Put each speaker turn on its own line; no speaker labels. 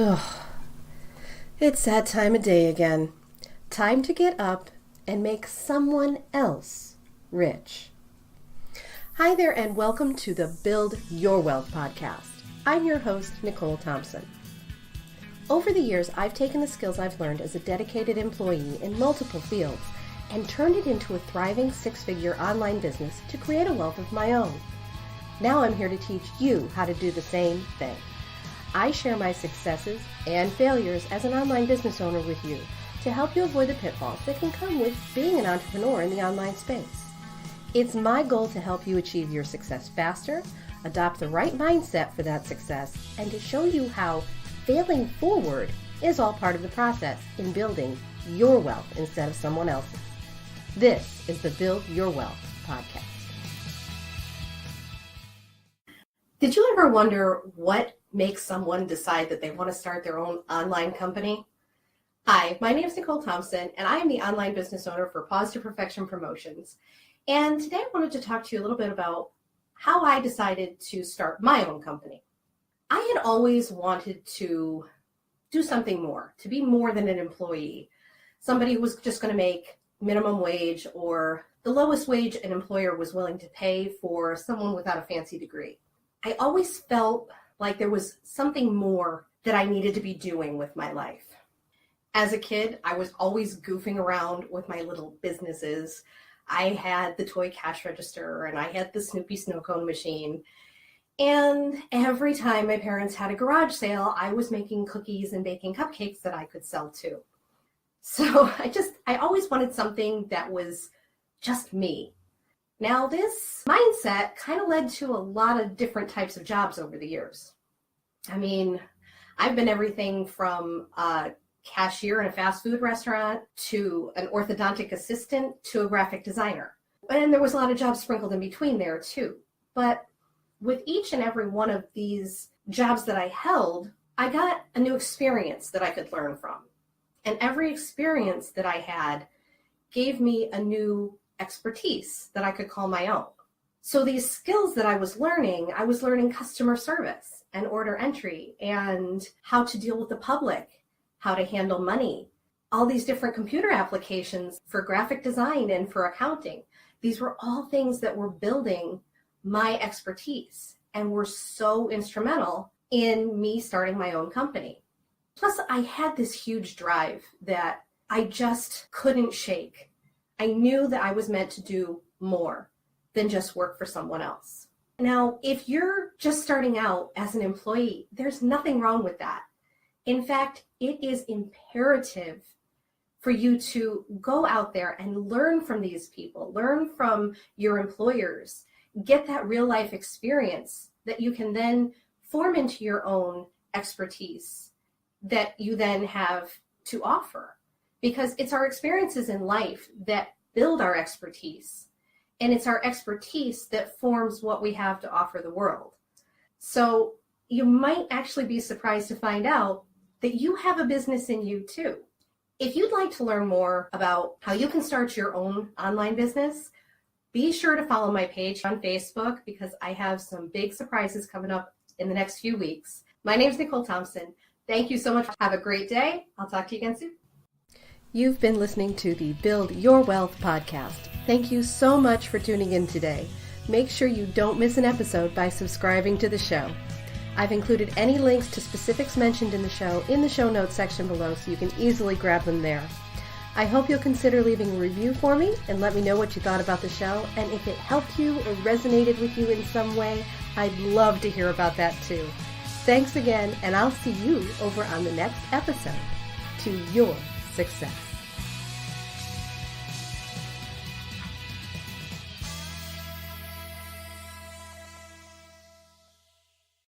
Ugh. It's that time of day again. Time to get up and make someone else rich. Hi there, and welcome to the Build Your Wealth podcast. I'm your host, Nicole Thompson. Over the years, I've taken the skills I've learned as a dedicated employee in multiple fields and turned it into a thriving six-figure online business to create a wealth of my own. Now I'm here to teach you how to do the same thing. I share my successes and failures as an online business owner with you to help you avoid the pitfalls that can come with being an entrepreneur in the online space. It's my goal to help you achieve your success faster, adopt the right mindset for that success, and to show you how failing forward is all part of the process in building your wealth instead of someone else's. This is the Build Your Wealth podcast. Did you ever wonder what makes someone decide that they want to start their own online company? Hi, my name is Nicole Thompson, and I am the online business owner for Pause to Perfection Promotions. And today I wanted to talk to you a little bit about how I decided to start my own company. I had always wanted to do something more, to be more than an employee, somebody who was just going to make minimum wage or the lowest wage an employer was willing to pay for someone without a fancy degree. I always felt like there was something more that I needed to be doing with my life. As a kid, I was always goofing around with my little businesses. I had the toy cash register and I had the Snoopy snow cone machine. And every time my parents had a garage sale, I was making cookies and baking cupcakes that I could sell too. So I always wanted something that was just me. Now, this mindset kind of led to a lot of different types of jobs over the years. I mean, I've been everything from a cashier in a fast food restaurant to an orthodontic assistant to a graphic designer. And there was a lot of jobs sprinkled in between there too. But with each and every one of these jobs that I held, I got a new experience that I could learn from. And every experience that I had gave me a new expertise that I could call my own. So these skills that I was learning customer service and order entry and how to deal with the public, how to handle money, all these different computer applications for graphic design and for accounting. These were all things that were building my expertise and were so instrumental in me starting my own company. Plus, I had this huge drive that I just couldn't shake. I knew that I was meant to do more than just work for someone else. Now, if you're just starting out as an employee, there's nothing wrong with that. In fact, it is imperative for you to go out there and learn from these people, learn from your employers, get that real life experience that you can then form into your own expertise that you then have to offer. Because it's our experiences in life that build our expertise. And it's our expertise that forms what we have to offer the world. So you might actually be surprised to find out that you have a business in you too. If you'd like to learn more about how you can start your own online business, be sure to follow my page on Facebook because I have some big surprises coming up in the next few weeks. My name is Nicole Thompson. Thank you so much. Have a great day. I'll talk to you again soon. You've been listening to the Build Your Wealth podcast. Thank you so much for tuning in today. Make sure you don't miss an episode by subscribing to the show. I've included any links to specifics mentioned in the show notes section below so you can easily grab them there. I hope you'll consider leaving a review for me and let me know what you thought about the show. And if it helped you or resonated with you in some way, I'd love to hear about that too. Thanks again, and I'll see you over on the next episode to your success.